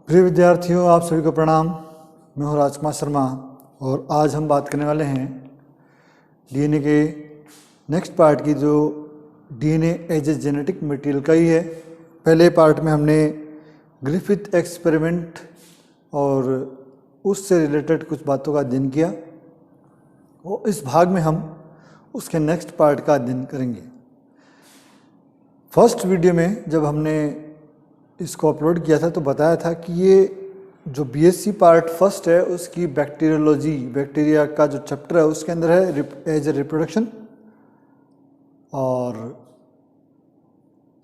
प्रिय विद्यार्थियों, आप सभी को प्रणाम। मैं हूं राजकुमार शर्मा और आज हम बात करने वाले हैं डीएनए के नेक्स्ट पार्ट की, जो DNA as a genetic material का ही है। पहले पार्ट में हमने ग्रिफिथ एक्सपेरिमेंट और उससे रिलेटेड कुछ बातों का अध्ययन किया और इस भाग में हम उसके नेक्स्ट पार्ट का अध्ययन करेंगे। फर्स्ट वीडियो में जब हमने इसको अपलोड किया था तो बताया था कि ये जो बीएससी पार्ट फर्स्ट है उसकी बैक्टीरियोलॉजी, बैक्टीरिया का जो चैप्टर है उसके अंदर है एज ए रिप्रोडक्शन, और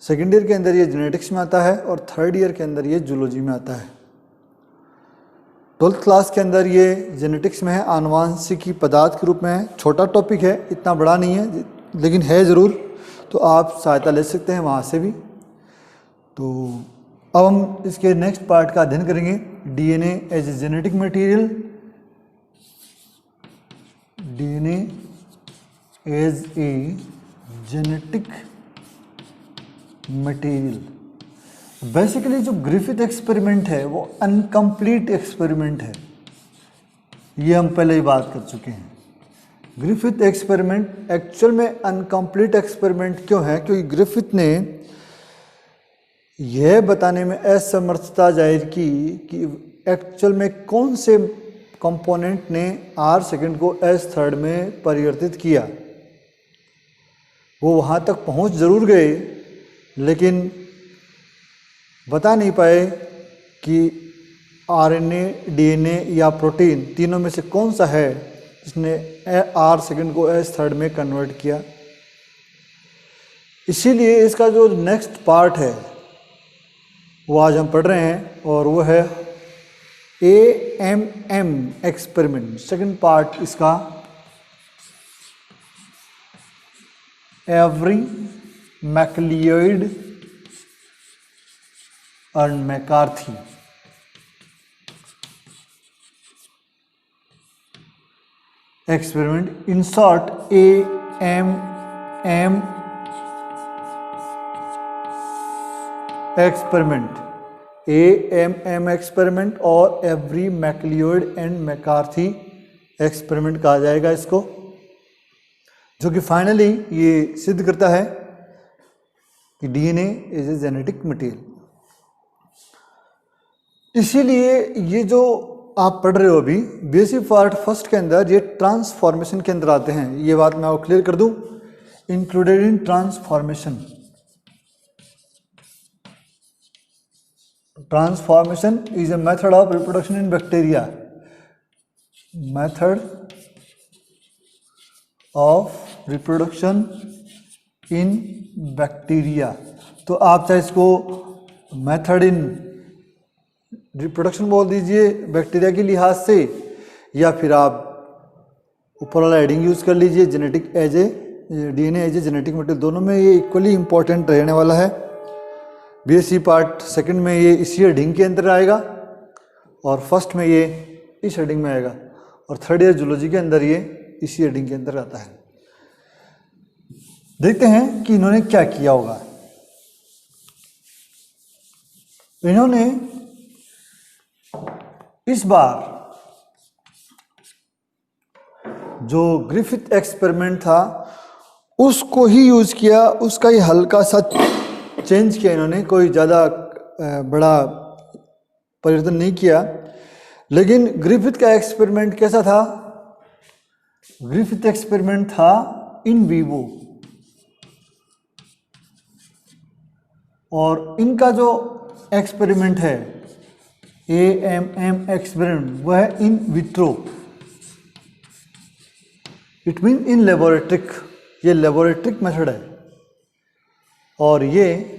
सेकेंड ईयर के अंदर ये जेनेटिक्स में आता है और थर्ड ईयर के अंदर ये जूलॉजी में आता है। 12th क्लास के अंदर ये जेनेटिक्स में है, आनुवांशिकी पदार्थ के रूप में है। छोटा टॉपिक है, इतना बड़ा नहीं है, लेकिन है ज़रूर, तो आप सहायता ले सकते हैं वहाँ से भी। तो अब हम इसके नेक्स्ट पार्ट का अध्ययन करेंगे, DNA as a genetic material. DNA as a genetic material. Basically जो ग्रिफिथ एक्सपेरिमेंट है वो अनकम्प्लीट एक्सपेरिमेंट है, ये हम पहले ही बात कर चुके हैं। ग्रिफिथ एक्सपेरिमेंट एक्चुअल में अनकम्प्लीट एक्सपेरिमेंट क्यों है? क्योंकि ग्रिफिथ ने यह बताने में असमर्थता जाहिर की कि एक्चुअल में कौन से कंपोनेंट ने R सेकंड को S थर्ड में परिवर्तित किया। वो वहाँ तक पहुँच जरूर गए, लेकिन बता नहीं पाए कि आरएनए, डीएनए या प्रोटीन तीनों में से कौन सा है जिसने R सेकंड को S थर्ड में कन्वर्ट किया। इसीलिए इसका जो नेक्स्ट पार्ट है वो आज हम पढ़ रहे हैं और वो है AMM एक्सपेरिमेंट। सेकंड पार्ट इसका एवरी मैकलियोइड और McCarthy. Experiment in short AMM experiment, AMM experiment और एवरी मैकलियोइड एंड मैकार्थी एक्सपेरिमेंट कहा जाएगा इसको, जो कि फाइनली ये सिद्ध करता है कि DNA is a genetic material. इसीलिए ये जो आप पढ़ रहे हो अभी बीएससी पार्ट फर्स्ट के अंदर, ये ट्रांसफॉर्मेशन के अंदर आते हैं। ये बात मैं आपको क्लियर कर दूं, included in transformation. Transformation is a method of reproduction in bacteria. Method of reproduction in bacteria. तो आप चाहे इसको मेथड इन रिप्रोडक्शन बोल दीजिए बैक्टीरिया के लिहाज से, या फिर आप ऊपर वाला हेडिंग यूज कर लीजिए genetic as a DNA as a genetic material. दोनों में ये इक्वली इंपॉर्टेंट रहने वाला है। बीएससी पार्ट सेकंड में ये इसी हेडिंग के अंदर आएगा और फर्स्ट में ये इस हेडिंग में आएगा, और थर्ड ईयर जूलॉजी के अंदर ये इसी हेडिंग के अंदर आता है। देखते हैं कि इन्होंने क्या किया होगा। इन्होंने इस बार जो ग्रिफिथ एक्सपेरिमेंट था उसको ही यूज किया, उसका ही हल्का सा चेंज किया इन्होंने, कोई ज़्यादा बड़ा परिवर्तन नहीं किया। लेकिन ग्रिफिथ का एक्सपेरिमेंट कैसा था? ग्रिफिथ एक्सपेरिमेंट था इन वीवो, और इनका जो एक्सपेरिमेंट है AMM एक्सपेरिमेंट वह है in vitro. It mean in laboratory. ये लेबोरेट्रिक मेथड है और ये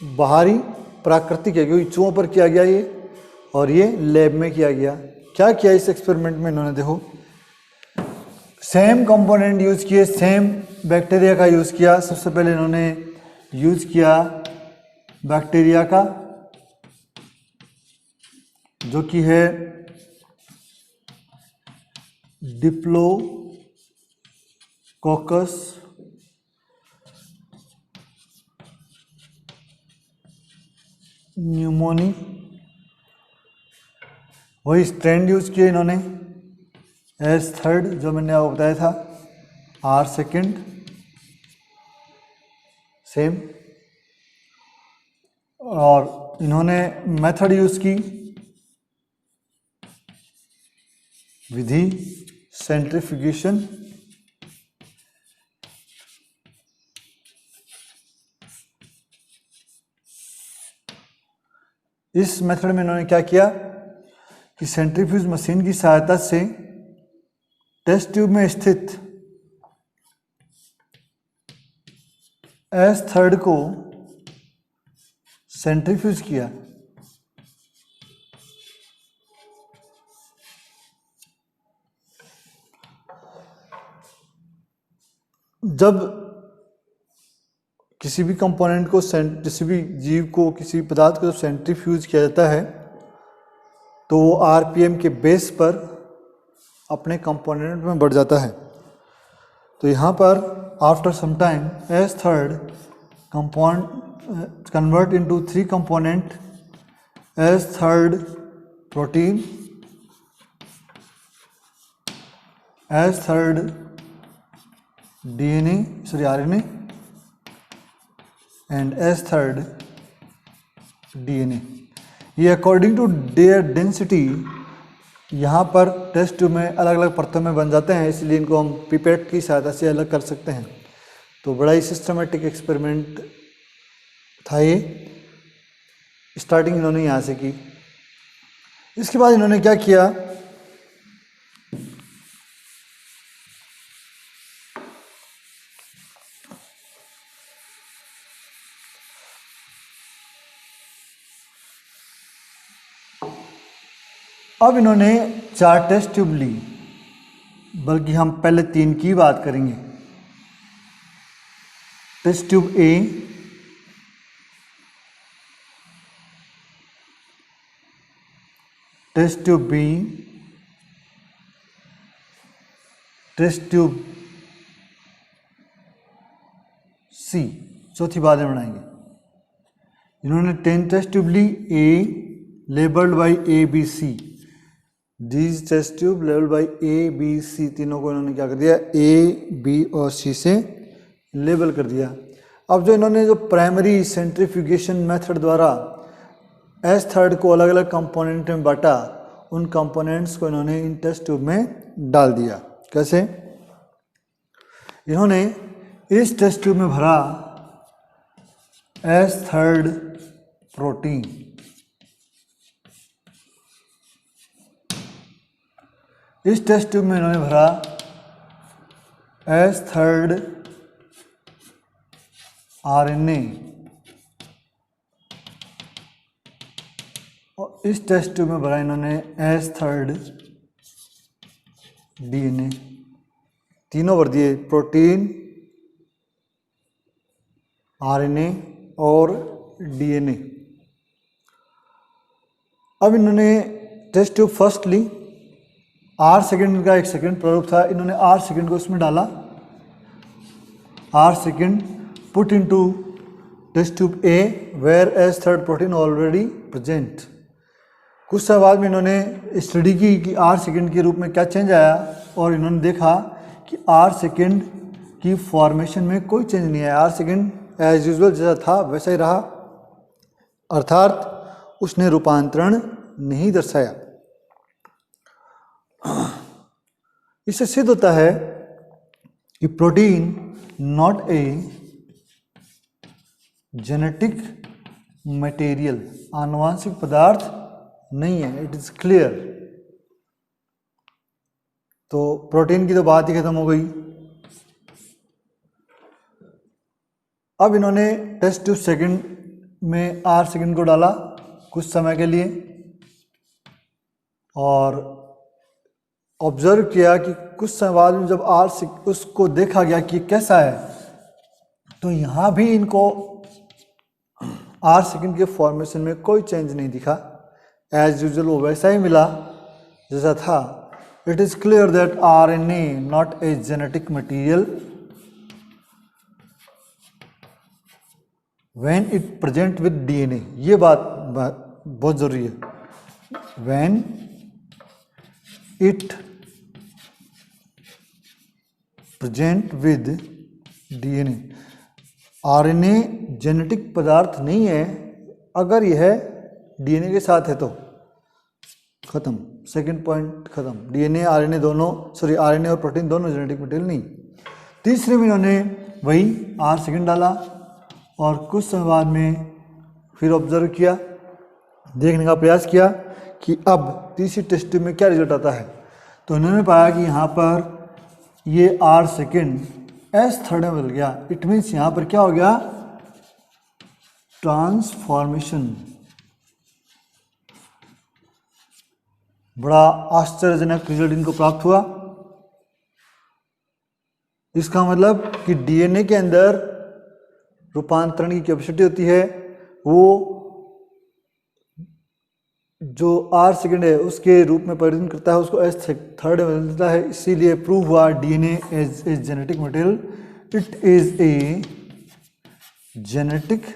बाहरी प्राकृतिक है, क्योंकि चूहों पर किया गया ये, और ये लैब में किया गया। क्या किया इस एक्सपेरिमेंट में इन्होंने? देखो, सेम कंपोनेंट यूज किए, सेम बैक्टीरिया का यूज किया। सबसे पहले इन्होंने यूज किया बैक्टीरिया का, जो कि है डिप्लोकोकस न्यूमोनी, वही स्ट्रैंड यूज किए इन्होंने एस थर्ड, जो मैंने आपको बताया था, आर सेकेंड सेम, और इन्होंने मेथड यूज की विधि सेंट्रीफ्यूगेशन, इस मेथड में इन्होंने क्या किया कि सेंट्रीफ्यूज मशीन की सहायता से टेस्ट ट्यूब में स्थित एस थर्ड को सेंट्रीफ्यूज किया। जब किसी भी कंपोनेंट को, किसी भी जीव को, किसी पदार्थ को जब सेंट्रीफ्यूज किया जाता है तो वो आरपीएम के बेस पर अपने कंपोनेंट में बढ़ जाता है। तो यहाँ पर after some time S third compound convert into 3 component, S third protein, S third DNA, sorry RNA, and S third DNA। ये अकॉर्डिंग टू देयर डेंसिटी यहाँ पर टेस्ट ट्यूब में अलग अलग परतों में बन जाते हैं, इसलिए इनको हम पिपेट की सहायता से अलग कर सकते हैं। तो बड़ा ही सिस्टमेटिक एक्सपेरिमेंट था ये, स्टार्टिंग इन्होंने यहाँ से की। इसके बाद इन्होंने क्या किया, अब इन्होंने 4 टेस्ट ट्यूब ली, बल्कि हम पहले 3 की बात करेंगे। Test tube A, test tube B, test tube C, चौथी बात में बनाएंगे। इन्होंने 10 टेस्ट ट्यूब ली, a labelled by A B C, these test tube level by A B C, तीनों को इन्होंने क्या कर दिया, ए बी और सी से लेबल कर दिया। अब जो इन्होंने जो प्राइमरी सेंट्रीफ्यूगेशन मेथड द्वारा एस थर्ड को अलग अलग कंपोनेंट में बांटा, उन कंपोनेंट्स को इन्होंने इन टेस्ट ट्यूब में डाल दिया। कैसे, इन्होंने इस टेस्ट ट्यूब में भरा एस थर्ड प्रोटीन, इस टेस्ट ट्यूब में इन्होंने भरा एस थर्ड आरएनए, और इस टेस्ट ट्यूब में भरा इन्होंने एस थर्ड डीएनए। तीनों भर दिए, प्रोटीन, आरएनए और डीएनए। अब इन्होंने टेस्ट ट्यूब फर्स्ट ली, आर सेकेंड का एक सेकेंड प्रारूप था, इन्होंने आर सेकेंड को इसमें डाला, R second put into test tube A where S third protein already present. कुछ समय बाद में इन्होंने स्टडी की कि आर सेकेंड के रूप में क्या चेंज आया, और इन्होंने देखा कि आर सेकेंड की फॉर्मेशन में कोई चेंज नहीं आया, आर सेकेंड एज यूजुअल जैसा था वैसा ही रहा, अर्थात उसने रूपांतरण नहीं दर्शाया। इससे सिद्ध होता है कि protein not a genetic material, आनुवांशिक पदार्थ नहीं है, इट इज क्लियर। तो प्रोटीन की तो बात ही खत्म हो गई। अब इन्होंने टेस्ट ट्यूब सेकंड में आर सेकंड को डाला कुछ समय के लिए, और ऑब्जर्व किया कि कुछ समय बाद में जब उसको देखा गया कि कैसा है, तो यहाँ भी इनको आर सेकेंड के फॉर्मेशन में कोई चेंज नहीं दिखा, एज यूजुअल वो वैसा ही मिला जैसा था। It is clear that RNA not a genetic material when it present with DNA. ये बात बहुत ज़रूरी है। When it present with DNA, RNA genetic पदार्थ नहीं है, अगर यह डीएनए के साथ है तो खत्म, सेकंड पॉइंट खत्म। डीएनए आरएनए दोनों, सॉरी आरएनए और प्रोटीन दोनों जेनेटिक मटेरियल नहीं। तीसरे में इन्होंने वही R सेकंड डाला और कुछ समय बाद में फिर ऑब्जर्व किया, देखने का प्रयास किया कि अब तीसरी टेस्ट ट्यूब में क्या रिजल्ट आता है। तो इन्होंने पाया कि यहाँ पर ये R सेकंड S थर्ड में बदल गया। इट मीन्स यहाँ पर क्या हो गया, ट्रांसफॉर्मेशन। बड़ा आश्चर्यजनक रिजल्ट इनको प्राप्त हुआ। इसका मतलब कि डीएनए के अंदर रूपांतरण की कैपेसिटी होती है, वो जो R सेकंड है उसके रूप में परिवर्तन करता है, उसको S थर्ड में बदल देता है। इसीलिए प्रूव हुआ DNA as a genetic material, it is a genetic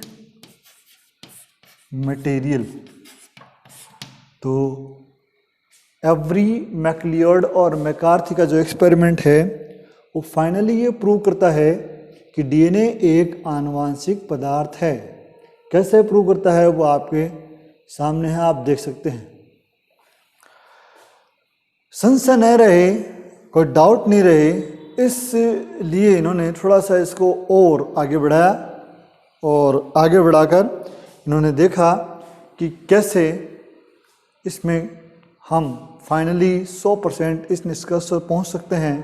material. तो एवरी मैकलियर्ड और मैकार्थी का जो एक्सपेरिमेंट है वो फाइनली ये प्रूव करता है कि डीएनए एक आनुवांशिक पदार्थ है। कैसे प्रूव करता है वो आपके सामने है, आप देख सकते हैं। संशय नहीं रहे, कोई डाउट नहीं रहे, इसलिए इन्होंने थोड़ा सा इसको और आगे बढ़ाया और आगे बढ़ाकर इन्होंने देखा कि कैसे इसमें हम फाइनली 100% इस निष्कर्ष पर पहुंच सकते हैं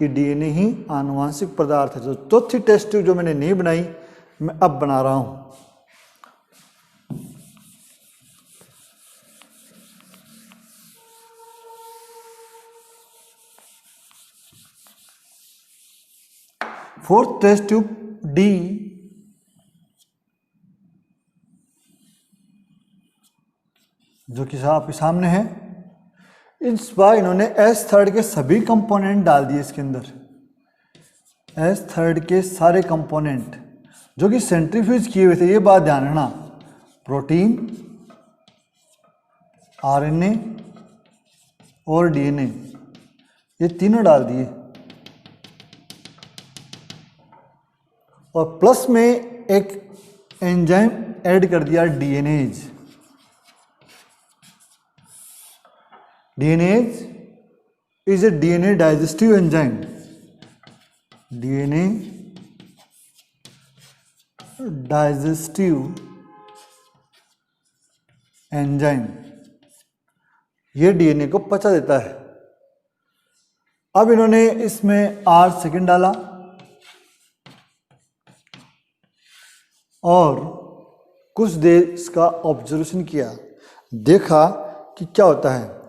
कि डीएनए ही आनुवांशिक पदार्थ है। जो चौथी टेस्ट ट्यूब जो मैंने नहीं बनाई, मैं अब बना रहा हूं। फोर्थ टेस्ट ट्यूब डी, जो कि आपके सामने है। इस बार इन्होंने एस थर्ड के सभी कंपोनेंट डाल दिए इसके अंदर, एस थर्ड के सारे कंपोनेंट जो कि सेंट्रीफ्यूज किए हुए थे। ये बात ध्यान रखना, प्रोटीन, आरएनए और डीएनए, ये तीनों डाल दिए और प्लस में एक एंजाइम ऐड कर दिया, DNAs. DNAs is a DNA digestive enzyme, DNA digestive enzyme, ये डीएनए को पचा देता है। अब इन्होंने इसमें R सेकंड डाला और कुछ देर इसका ऑब्जर्वेशन किया, देखा कि क्या होता है।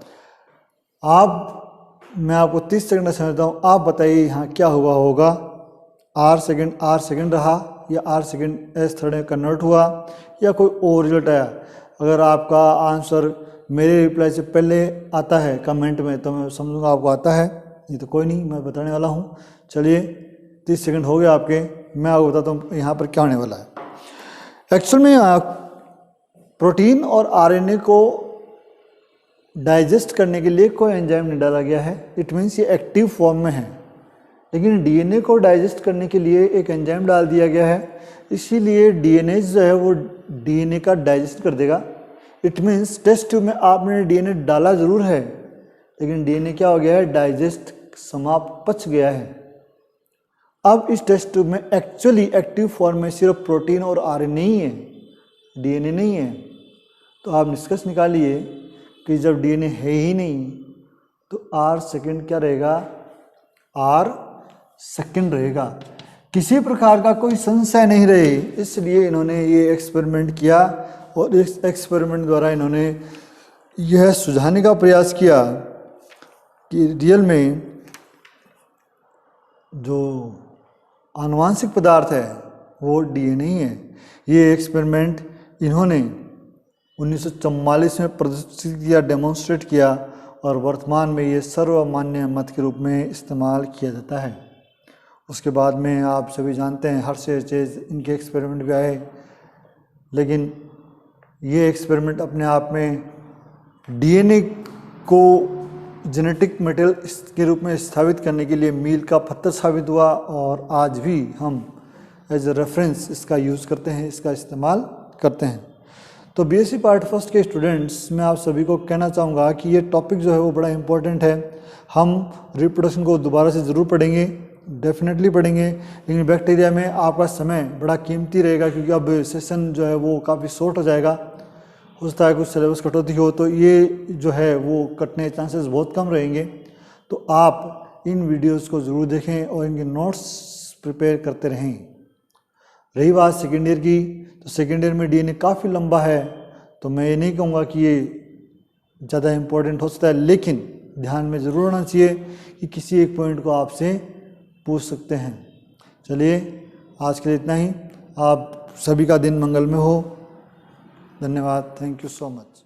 मैं आपको 30 सेकंड समझता हूँ, आप बताइए यहाँ क्या हुआ होगा। R सेकंड रहा या R सेकंड S थर्ड में कन्वर्ट हुआ या कोई और रिजल्ट आया। अगर आपका आंसर मेरे रिप्लाई से पहले आता है कमेंट में तो मैं समझूंगा आपको आता है, नहीं तो कोई नहीं, मैं बताने वाला हूँ। चलिए 30 सेकंड हो गए आपके, मैं आपको बताता हूँ यहाँ पर क्या होने वाला है। एक्चुअल में प्रोटीन और आरएनए को डाइजेस्ट करने के लिए कोई एंजाइम नहीं डाला गया है, इट मीन्स ये एक्टिव फॉर्म में है। लेकिन डीएनए को डाइजेस्ट करने के लिए एक एंजाइम डाल दिया गया है, इसीलिए डीएनए जो है वो डीएनए का डाइजेस्ट कर देगा। इट मीन्स टेस्ट ट्यूब में आपने डीएनए डाला जरूर है, लेकिन डीएनए क्या हो गया है, डाइजेस्ट समाप्त पच गया है। अब इस टेस्ट ट्यूब में एक्चुअली एक्टिव फॉर्म में सिर्फ प्रोटीन और आरएनए ही है, डीएनए नहीं है। तो आप निष्कर्ष निकालिए कि जब डीएनए है ही नहीं तो R सेकंड क्या रहेगा, R सेकंड रहेगा। किसी प्रकार का कोई संशय नहीं रहे, इसलिए इन्होंने ये एक्सपेरिमेंट किया और इस एक्सपेरिमेंट द्वारा इन्होंने यह सुझाने का प्रयास किया कि रियल में जो आनुवांशिक पदार्थ है वो डीएनए ही है। ये एक्सपेरिमेंट इन्होंने 1944 में प्रदर्शित किया, डेमोन्स्ट्रेट किया और वर्तमान में ये सर्वमान्य मत के रूप में इस्तेमाल किया जाता है। उसके बाद में आप सभी जानते हैं हर्शे चेज इनके एक्सपेरिमेंट भी आए, लेकिन ये एक्सपेरिमेंट अपने आप में डीएनए को जेनेटिक मटेरियल के रूप में स्थापित करने के लिए मील का पत्थर साबित हुआ और आज भी हम एज ए रेफरेंस इसका यूज़ करते हैं, इसका इस्तेमाल करते हैं। तो बीएससी पार्ट फर्स्ट के स्टूडेंट्स, मैं आप सभी को कहना चाहूँगा कि ये टॉपिक जो है वो बड़ा इम्पोर्टेंट है। हम रिप्रोडक्शन को दोबारा से ज़रूर पढ़ेंगे, डेफिनेटली पढ़ेंगे, लेकिन बैक्टीरिया में आपका समय बड़ा कीमती रहेगा क्योंकि अब सेशन जो है वो काफ़ी शॉर्ट हो जाएगा। हो सकता है कुछ सिलेबस कटौती हो तो ये जो है वो कटने के चांसेस बहुत कम रहेंगे। तो आप इन वीडियोस को ज़रूर देखें और इनके नोट्स प्रिपेयर करते रहें। रही बात सेकेंड ईयर की, तो सेकेंड ईयर में डीएनए काफ़ी लंबा है, तो मैं ये नहीं कहूँगा कि ये ज़्यादा इम्पोर्टेंट हो सकता है, लेकिन ध्यान में ज़रूर होना चाहिए कि किसी एक पॉइंट को आपसे पूछ सकते हैं। चलिए आज के लिए इतना ही। आप सभी का दिन मंगलमय हो। धन्यवाद। Thank you so much.